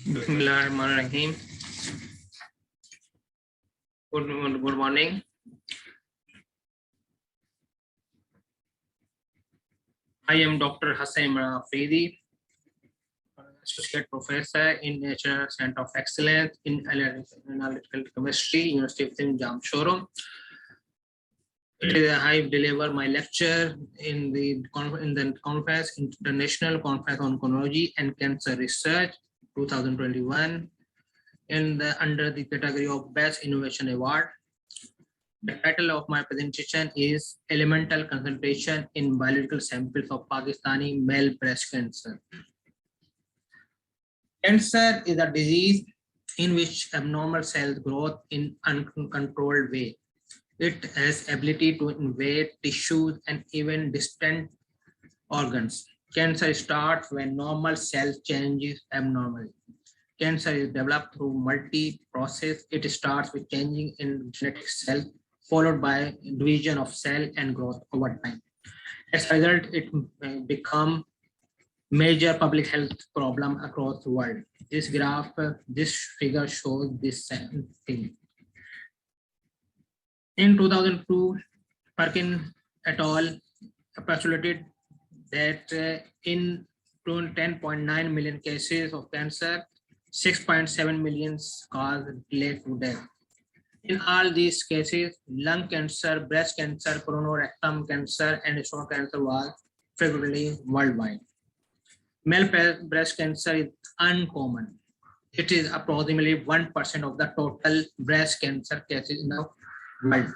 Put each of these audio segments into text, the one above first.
Bismillahirrahmanirrahim. Good morning. I am Dr. Hassan Afridi, Associate Professor in National Center of Excellence in Analytical Chemistry, University of Jamshoro. I deliver my lecture in the conference, International Conference on Oncology and Cancer Research 2021, under the category of Best Innovation Award. The title of my presentation is Elemental Concentration in Biological Samples of Pakistani Male Breast Cancer. Cancer is a disease in which abnormal cells grow in uncontrolled way. It has ability to invade tissues and even distant organs. Cancer starts when normal cells changes abnormally. Cancer is developed through multi-process. It starts with changing in genetic cells, followed by division of cell and growth over time. As a result, it become major public health problem across the world. This graph, this figure shows this same thing. In 2002, Perkin et al. Postulated that in 10.9 million cases of cancer, 6.7 million cause relate to death. In all these cases, lung cancer, breast cancer, colorectal cancer, and stomach cancer was frequently worldwide. Male breast cancer is uncommon. It is approximately 1% of the total breast cancer cases in the world.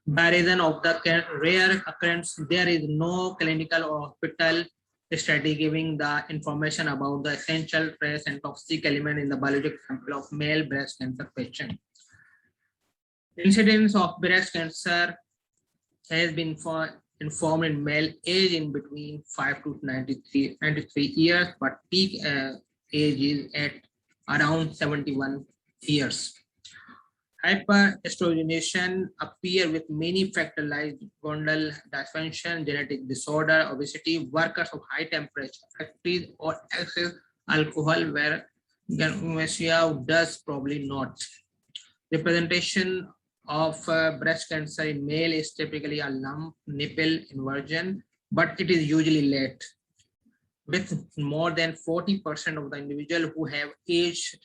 By reason of the rare occurrence, there is no clinical or hospital study giving the information about the essential trace and toxic element in the biological sample of male breast cancer patient. Incidence of breast cancer has been informed in male age in between 5 to 93 years, but peak age is at around 71 years. Hyperestrogenation appear with many factors like gonadal dysfunction, genetic disorder, obesity, workers of high temperature, factories, or excess alcohol, where gynecomastia does probably not. Representation of breast cancer in male is typically a lump, nipple, inversion, but it is usually late. With more than 40% of the individuals who have age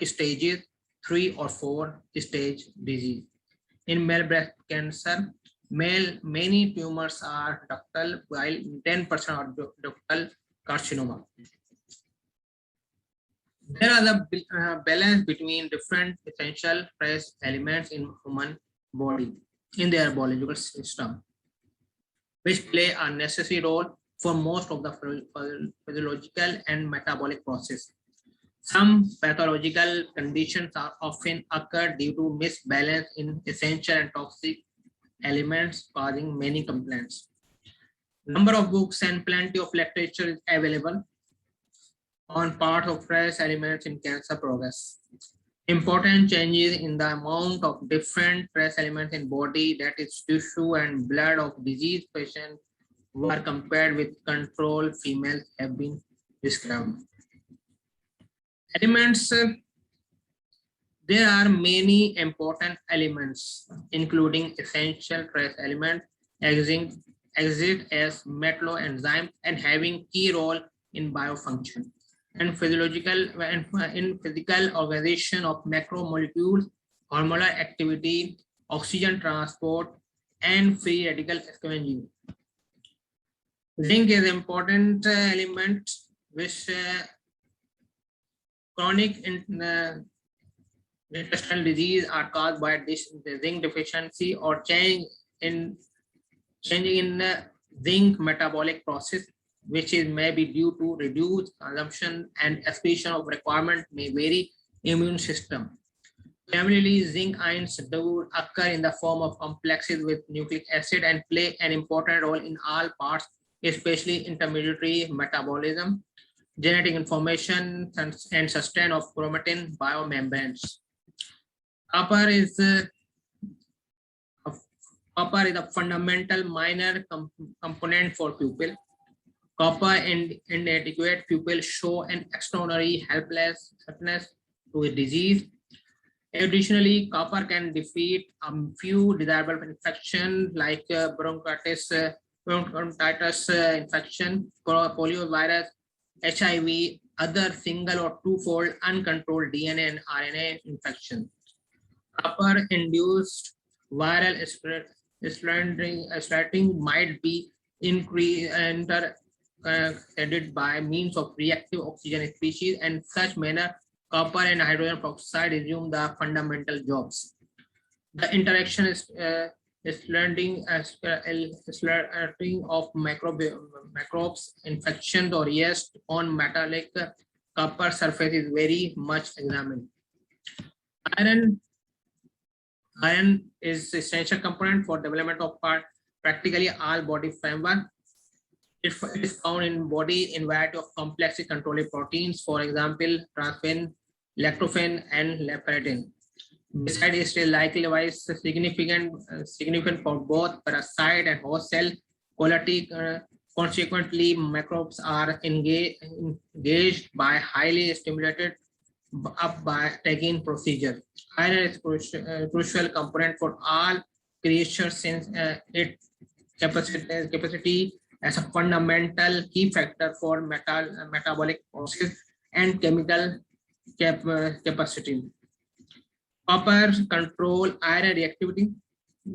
stages 3 or 4 stage disease. In male breast cancer, many tumors are ductal, while 10% are ductal carcinoma. There are the balance between different essential trace elements in human body in their biological system, which play a necessary role for most of the physiological and metabolic process. Some pathological conditions are often occur due to misbalance in essential and toxic elements, causing many complaints. Number of books and plenty of literature is available on part of trace elements in cancer progress. Important changes in the amount of different trace elements in body, that is tissue and blood of diseased patients who are compared with control females have been described. Elements, there are many important elements, including essential trace elements, exist as metallo enzymes and having key role in biofunction and physiological and in physical organization of macromolecules, hormonal activity, oxygen transport, and free radical scavenging. Zinc is an important element which chronic intestinal disease are caused by zinc deficiency or changing in zinc metabolic process, which is maybe due to reduced consumption and excretion of requirement may vary immune system. Primarily, zinc ions do occur in the form of complexes with nucleic acid and play an important role in all parts, especially intermediary metabolism, genetic information, and sustain of chromatin biomembranes. Copper is a fundamental minor component for pupil. Copper and inadequate pupils show an extraordinary helplessness to a disease. Additionally, copper can defeat a few desirable infections like bronchitis infection, poliovirus, HIV, other single or two-fold uncontrolled DNA and RNA infection. Copper-induced viral spreading might be added by means of reactive oxygen species, and such manner copper and hydrogen peroxide resume the fundamental jobs. The interaction is splitting of microbes, infections, or yeast on metallic copper surface is very much examined. Iron is essential component for development of practically all body framework. It is found in body in variety of complex controlling proteins, for example, trypsin, lactofen, and leptin. Besides, it is likewise significant for both parasite and host cell quality. Consequently, microbes are engaged by highly stimulated up by tagging procedure. Iron is crucial component for all creatures since its capacity as a fundamental key factor for metabolic process and chemical capacity. Copper control iron reactivity,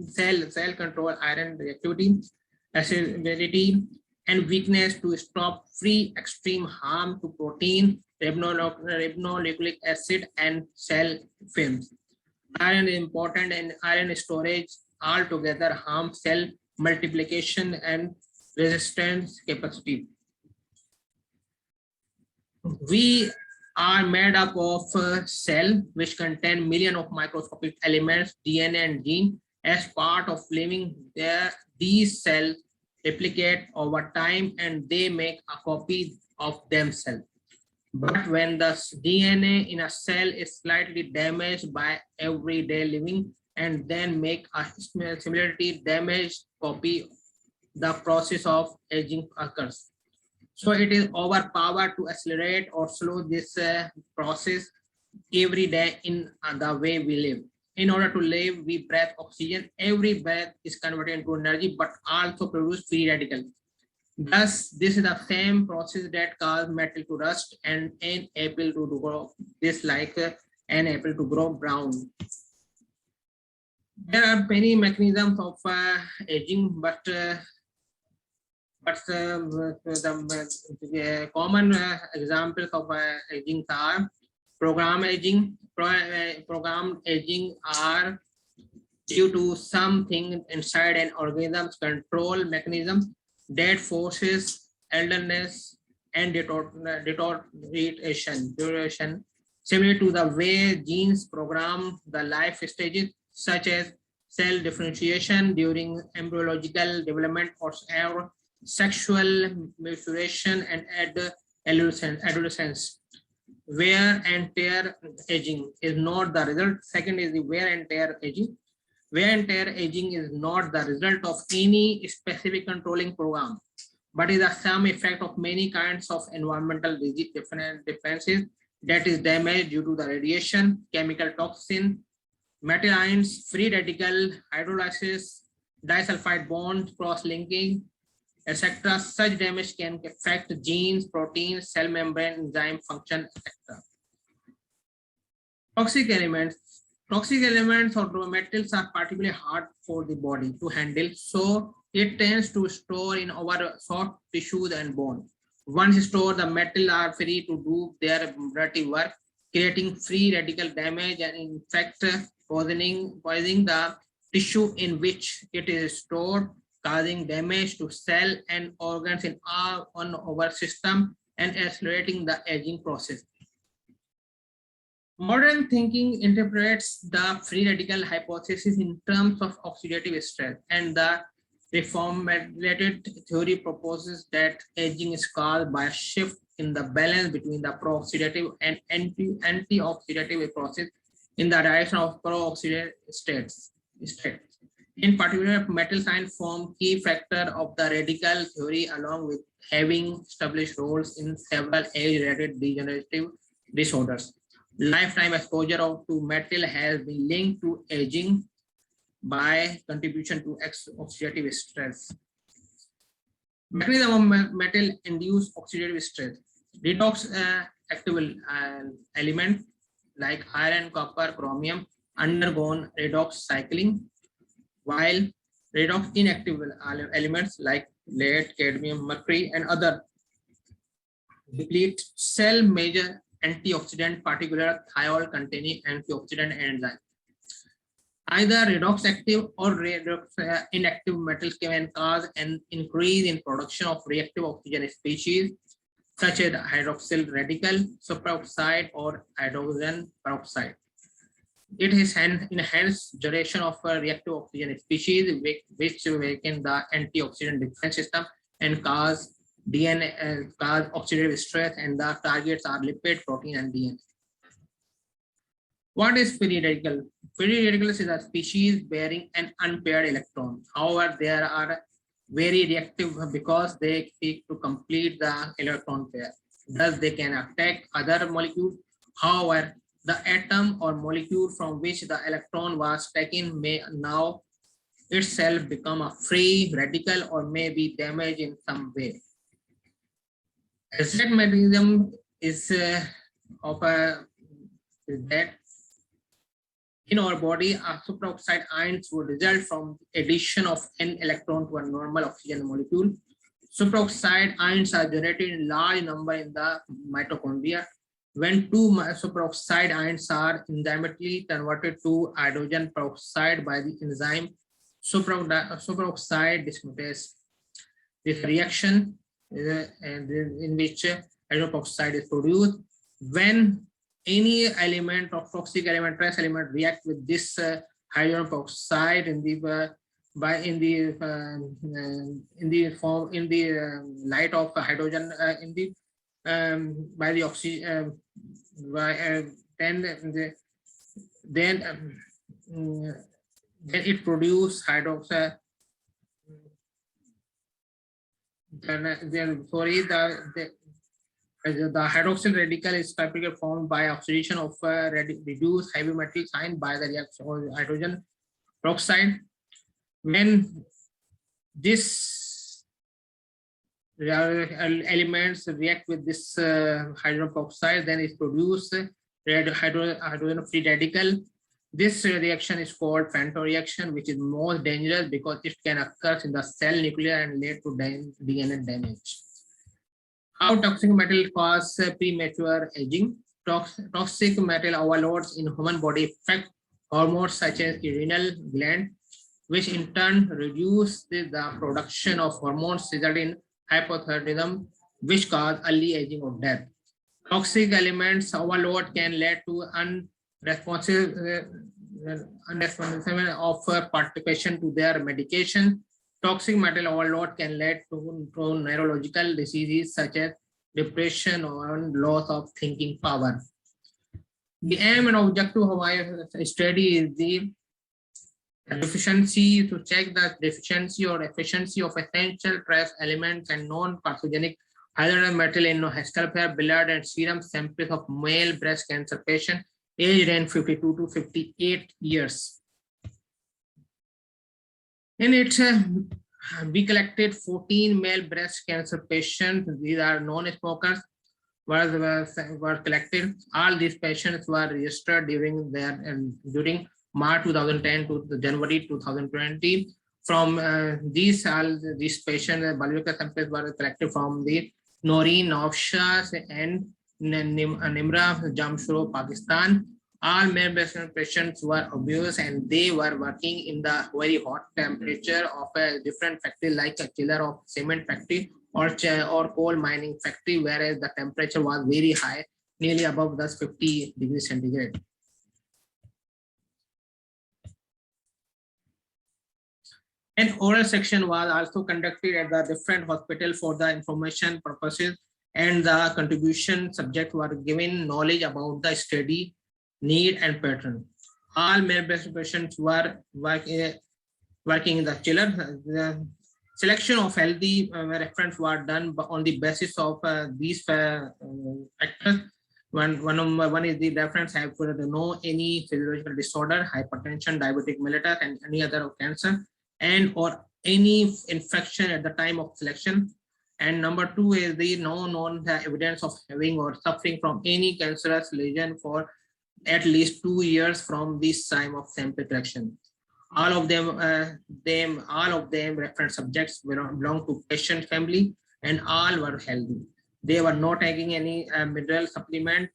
cell control iron reactivity, acidity, and weakness to stop free extreme harm to protein, ribonucleic acid, and cell films. Iron is important, and iron storage altogether harm cell multiplication and resistance capacity. We are made up of cell which contain millions of microscopic elements, DNA and gene. As part of living there, these cells replicate over time and they make a copy of themselves. But when the DNA in a cell is slightly damaged by everyday living and then make a similarly damaged copy, the process of aging occurs. So it is our power to accelerate or slow this process every day in the way we live. In order to live, we breathe oxygen. Every breath is converted into energy, but also produce free radicals. Thus, this is the same process that causes metal to rust and an apple to grow this like an apple to grow brown. There are many mechanisms of aging, but the common examples of aging are programmed aging. Programmed aging are due to something inside an organism's control mechanism that forces elderness and deterioration, similar to the way genes program the life stages such as cell differentiation during embryological development or sexual maturation and adolescence. Wear and tear aging is not the result. Second is the wear and tear aging. Wear and tear aging is not the result of any specific controlling program, but is a sum effect of many kinds of environmental differences that is damage due to the radiation, chemical toxin, metal ions, free radical, hydrolysis, disulfide bonds, cross-linking, etc. Such damage can affect genes, proteins, cell membrane, enzyme function, etc. Toxic elements or metals are particularly hard for the body to handle, so it tends to store in our soft tissues and bone. Once stored, the metals are free to do their dirty work, creating free radical damage and in fact poisoning the tissue in which it is stored, causing damage to cell and organs in our system and accelerating the aging process. Modern thinking interprets the free radical hypothesis in terms of oxidative stress, and the reformulated theory proposes that aging is caused by a shift in the balance between the pro-oxidative and anti-oxidative process in the direction of pro-oxidative states. In particular, metal science form key factor of the radical theory, along with having established roles in several age-related degenerative disorders. Lifetime exposure to metal has been linked to aging by contribution to oxidative stress. Mechanism of metal-induced oxidative stress. Redox active element like iron, copper, chromium undergone redox cycling, while redox inactive elements like lead, cadmium, mercury, and other deplete cell major antioxidant, particular thiol containing antioxidant enzyme. Either redox active or redox inactive metals can cause an increase in production of reactive oxygen species such as hydroxyl radical, superoxide, or hydrogen peroxide. It is an enhanced generation of a reactive oxygen species which weaken the antioxidant defense system and cause DNA, cause oxidative stress, and the targets are lipid, protein, and DNA. What is free radical? Free radicals is a species bearing an unpaired electron. However, they are very reactive because they seek to complete the electron pair. Thus, they can attack other molecules. However, the atom or molecule from which the electron was taken may now itself become a free radical or may be damaged in some way. Exact mechanism is that in our body, superoxide ions would result from addition of n electron to a normal oxygen molecule. Superoxide ions are generated in large number in the mitochondria. When two superoxide ions are enzymatically converted to hydrogen peroxide by the enzyme superoxide dismutase, this reaction in which hydrogen peroxide is produced. When any element of toxic element, trace element react with this hydrogen peroxide in the form in the light of hydrogen in the by the oxygen then it produces hydroxide. Then sorry, the hydroxyl radical is typically formed by oxidation of reduced heavy metal ion by the reaction of hydrogen peroxide. When this elements react with this hydrogen peroxide, then it produces hydrogen free radical. This reaction is called Fenton reaction, which is most dangerous because it can occur in the cell nucleus and lead to DNA damage. How toxic metal cause premature aging? Toxic metal overloads in human body affect hormones such as adrenal gland, which in turn reduce the production of hormones, resulting in hypothyroidism, which cause early aging or death. Toxic elements overload can lead to unresponsive of participation to their medication. Toxic metal overload can lead to neurological diseases such as depression or loss of thinking power. The aim and objective of my study is the deficiency, to check the deficiency or efficiency of essential trace elements and non-pathogenic hydrogen metal in scalp, blood, and serum samples of male breast cancer patients aged in 52 to 58 years. In it, we collected 14 male breast cancer patients. These are non-smokers were collected. All these patients were registered during March 2010 to January 2020. From these patients, biological samples were collected from the Noreen Nofshas and Nimra, Jamshoro, Pakistan. All male breast cancer patients were obese and they were working in the very hot temperature of a different factory like a chiller of cement factory or coal mining factory, whereas the temperature was very high, nearly above the 50 degrees centigrade. An oral section was also conducted at the different hospital for the information purposes, and the contribution subjects were given knowledge about the study need and pattern. All male breast patients were working in the chiller. The selection of healthy reference were done on the basis of these factors. One is the reference have no any physiological disorder, hypertension, diabetic mellitus, and any other cancer, and or any infection at the time of selection. And number two is the no known evidence of having or suffering from any cancerous lesion for at least 2 years from this time of sample collection. All of them, reference subjects belong to patient family, and all were healthy. They were not taking any mineral supplement.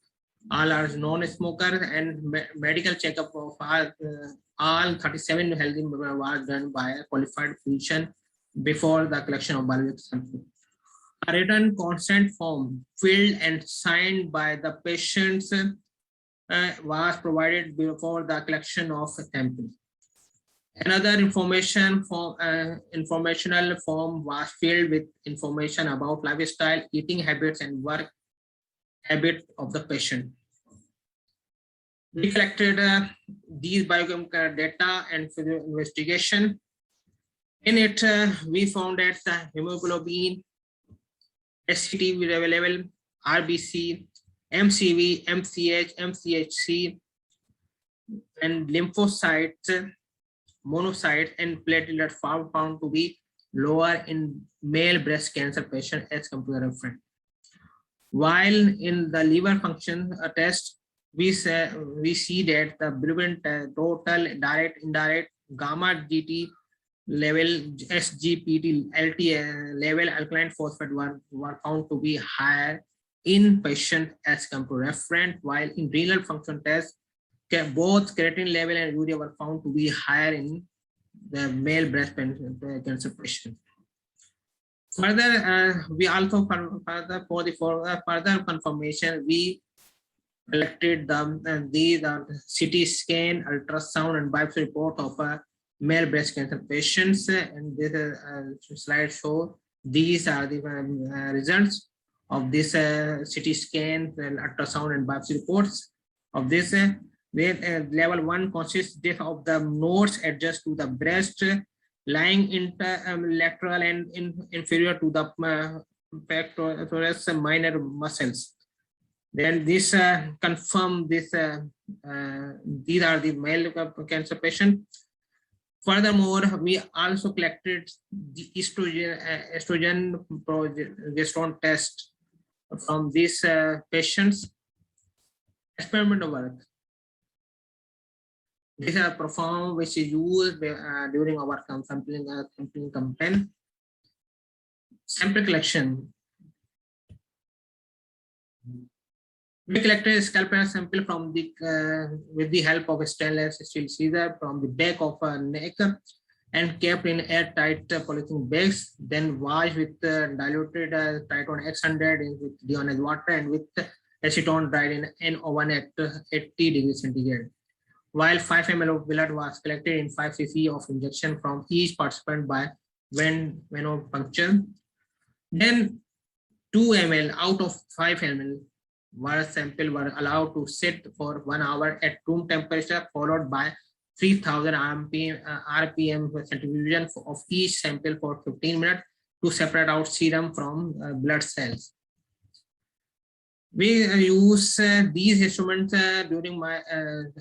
All are non-smokers, and medical checkup of all 37 healthy was done by a qualified physician before the collection of biological sample. A written consent form filled and signed by the patients was provided before the collection of sample. Another informational form was filled with information about lifestyle, eating habits, and work habit of the patient. We collected these biochemical data and for the investigation. In it, we found that the hemoglobin, SCTV level, RBC, MCV, MCH, MCHC, and lymphocytes, monocytes, and platelets found to be lower in male breast cancer patient as compared to reference. While in the liver function test, we see that the bilirubin total, direct, indirect, gamma GT level, SGPT, LT level, alkaline phosphate were found to be higher in patient as compared to reference, while in renal function test, both creatinine level and urea were found to be higher in the male breast cancer patient. Further, we also for further confirmation, we collected the CT scan, ultrasound, and biopsy report of male breast cancer patients, and this slide show these are the results of this CT scan, and ultrasound, and biopsy reports of this. Level 1 consists of the nodes adjust to the breast, lying lateral and inferior to the pectoralis minor muscles. Then this confirm this these are the male cancer patient. Furthermore, we also collected the estrogen progesterone test from these patients. Experimental work. These are performed, which is used during our sampling campaign. Sample collection. We collected a scalpel sample from the with the help of a stainless steel scissor from the back of a neck, and kept in airtight polythene bags. Then washed with diluted Triton X100 with deionized water and with acetone dried in an oven at 80 degrees centigrade. While 5 ml of blood was collected in 5 cc of injection from each participant by venopuncture. Then 2 ml out of 5 ml sample were allowed to sit for 1 hour at room temperature, followed by 3000 RPM centrifugation of each sample for 15 minutes to separate out serum from blood cells. We use these instruments during my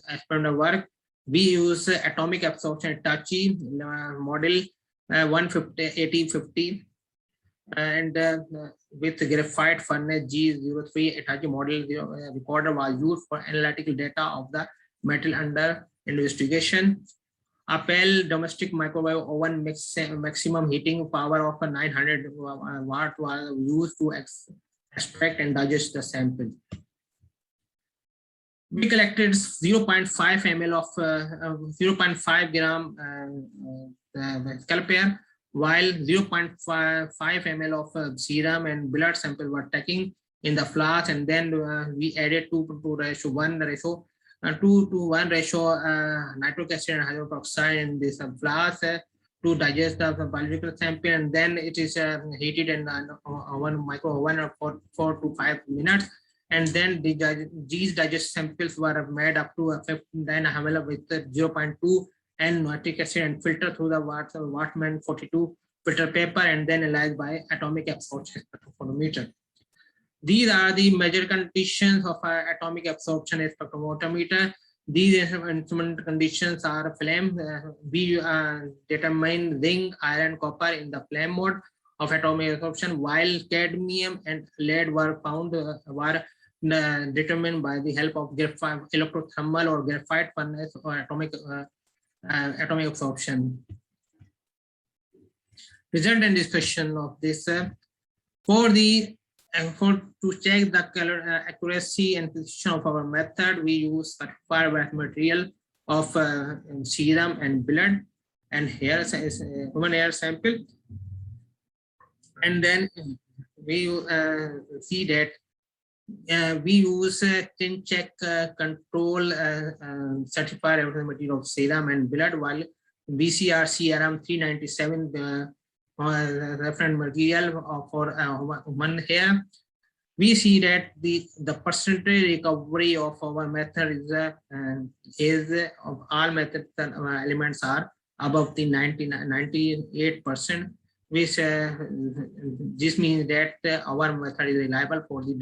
experimental work. We use atomic absorption Hitachi model 150 and with graphite furnace G03 Hitachi model recorder was used for analytical data of the metal under investigation. A PEL domestic microwave oven maximum heating power of 900 watt was used to extract and digest the sample. We collected 0.5 ml of 0.5 gram scalpel, while 0.5 ml of serum and blood sample were taken in the flask, and then we added 2 to 1 ratio, 2 to 1 ratio nitric acid and hydrogen peroxide in this flask to digest the biological sample, and then it is heated in one micro oven for 4 to 5 minutes, and then these digest samples were made up to 59 ml with 0.2 and nitric acid and filtered through the Wartman 42 filter paper and then analyzed by atomic absorption spectrophotometer. These are the major conditions of atomic absorption spectrophotometer. These instrument conditions are flame. We determine zinc, iron, copper in the flame mode of atomic absorption, while cadmium and lead were found determined by the help of graphite, electrothermal or graphite furnace or atomic absorption. Result and discussion of this to check the accuracy and precision of our method, we use certified wet material of serum and blood and hair human hair sample, and then we see that we use tin check control certified material of serum and blood, while BCR CRM 397 reference material for human hair. We see that the percentage recovery of our method is of all method elements are above the 98%, which this means that our method is reliable for the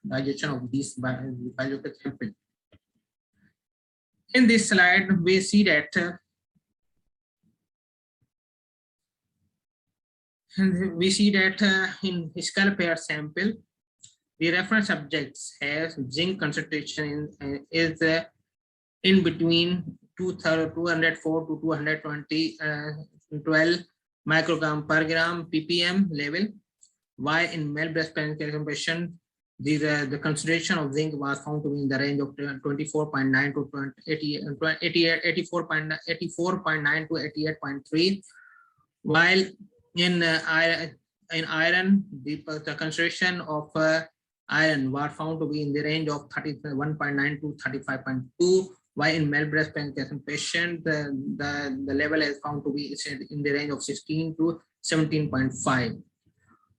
digestion of these biological sample. In this slide, we see that in skull pair sample, the reference subjects has zinc concentration is in between 204 to 220 12 microgram per gram ppm level, while in male breast cancer patient, the concentration of zinc was found to be in the range of 24.9 to 84.9 to 88.3, while in iron, the concentration of iron was found to be in the range of 31.9 to 35.2, while in male breast cancer patient, the level is found to be in the range of 16 to 17.5.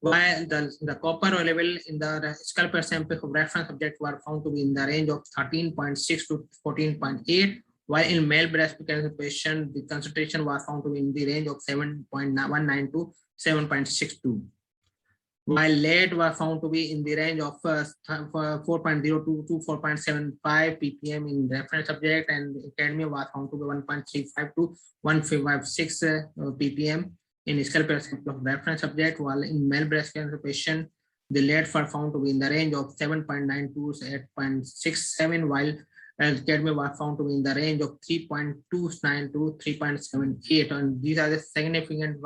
While the copper level in the skull pair sample of reference subject were found to be in the range of 13.6 to 14.8, while in male breast cancer patient, the concentration was found to be in the range of 7.19 to 7.62. While lead was found to be in the range of 4.02 to 4.75 ppm in reference subject, and cadmium was found to be 1.35 to 1.56 ppm in skull pair sample of reference subject, while in male breast cancer patient, the lead were found to be in the range of 7.9 to 8.67, while cadmium was found to be in the range of 3.29 to 3.78, and these are the significant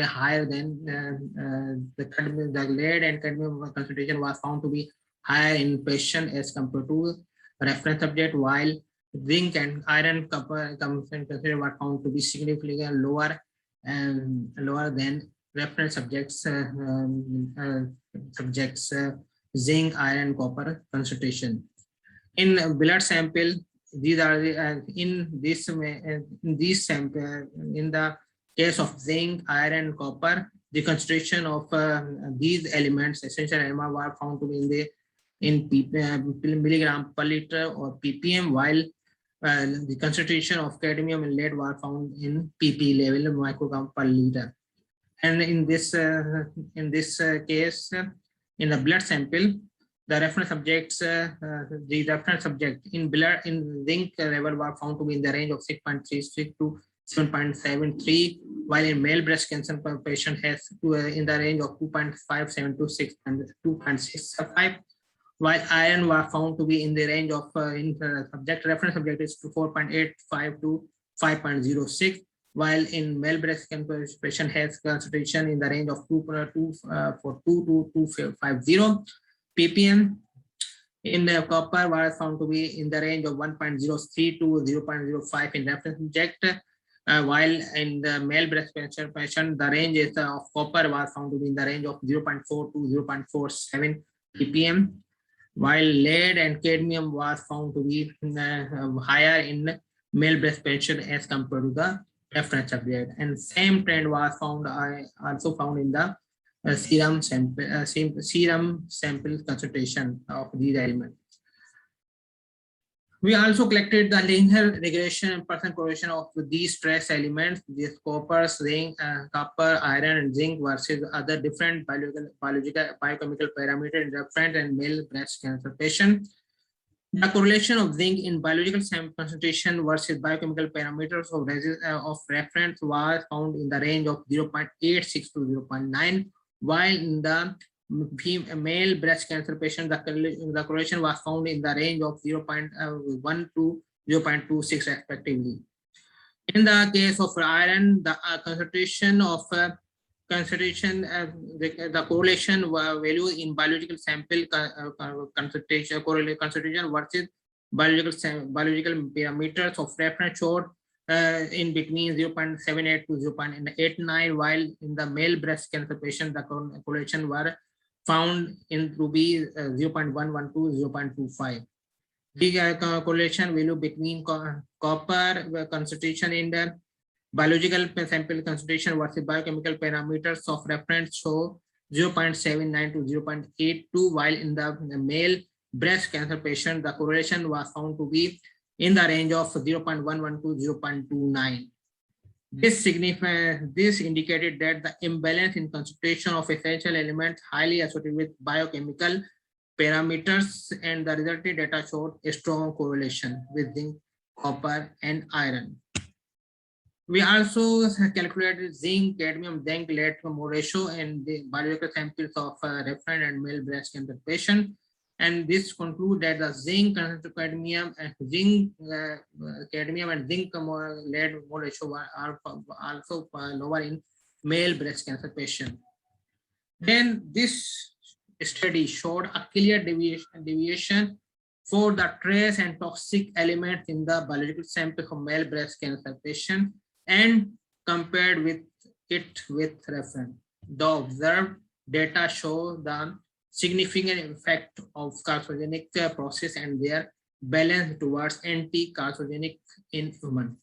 higher than the lead and cadmium concentration was found to be higher in patient as compared to reference subject, while zinc and iron copper concentration were found to be significantly lower than reference subjects zinc, iron, copper concentration. In blood sample, these are in this sample, in the case of zinc, iron, copper, the concentration of these elements, essential elements, were found to be in milligram per liter or ppm, while the concentration of cadmium and lead were found in pp level, microgram per liter. And in this case, in the blood sample, the reference subjects, in blood in zinc level were found to be in the range of 6.36 to 7.73, while in male breast cancer patient has in the range of 2.57 to 2.65, while iron was found to be in the range of reference subject is to 4.85 to 5.06, while in male breast cancer patient has concentration in the range of 2.42 to 2.50 ppm. In the copper was found to be in the range of 1.03 to 0.05 in reference subject, while in the male breast cancer patient, the range is of copper was found to be in the range of 0.4 to 0.47 ppm, while lead and cadmium was found to be higher in male breast patient as compared to the reference subject. And same trend was found also found in the serum sample concentration of these elements. We also collected the linear regression and percent correlation of these trace elements, these copper, zinc, copper, iron, and zinc versus other different biochemical parameters in reference and male breast cancer patient. The correlation of zinc in biological sample concentration versus biochemical parameters of reference was found in the range of 0.86 to 0.9, while in the male breast cancer patient, the correlation was found in the range of 0.1 to 0.26 respectively. In the case of iron, the concentration the correlation value in biological sample concentration versus biological parameters of reference showed in between 0.78 to 0.89, while in the male breast cancer patient, the correlation were found in to be 0.11 to 0.25. The correlation value between copper concentration in the biological sample concentration versus biochemical parameters of reference show 0.79 to 0.82, while in the male breast cancer patient, the correlation was found to be in the range of 0.11 to 0.29. This indicated that the imbalance in concentration of essential elements highly associated with biochemical parameters, and the resulting data showed a strong correlation with zinc, copper, and iron. We also calculated zinc, cadmium, zinc, lead ratio and the biological samples of reference and male breast cancer patient. And this conclude that the zinc, cadmium, and zinc, cadmium, and zinc lead ratio are also lower in male breast cancer patient. Then this study showed a clear deviation for the trace and toxic elements in the biological sample of male breast cancer patient and compared with it with reference. The observed data show the significant effect of carcinogenic process and their balance towards anti-carcinogenic in human.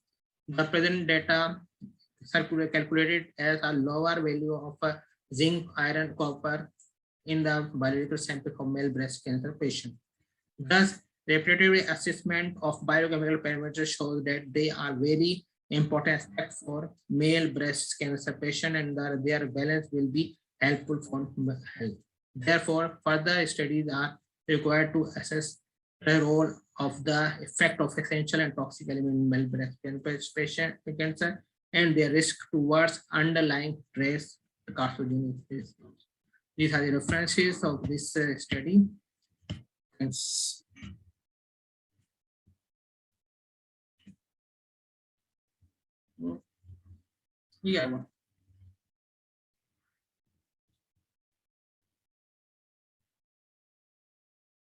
The present data calculated as a lower value of zinc, iron, copper in the biological sample of male breast cancer patient. Thus, repetitive assessment of biochemical parameters shows that they are very important aspect for male breast cancer patient, and their balance will be helpful for health. Therefore, further studies are required to assess the role of the effect of essential and toxic element in male breast patient cancer and their risk towards underlying trace carcinogenicity. These are the references of this study. Thanks. Yeah.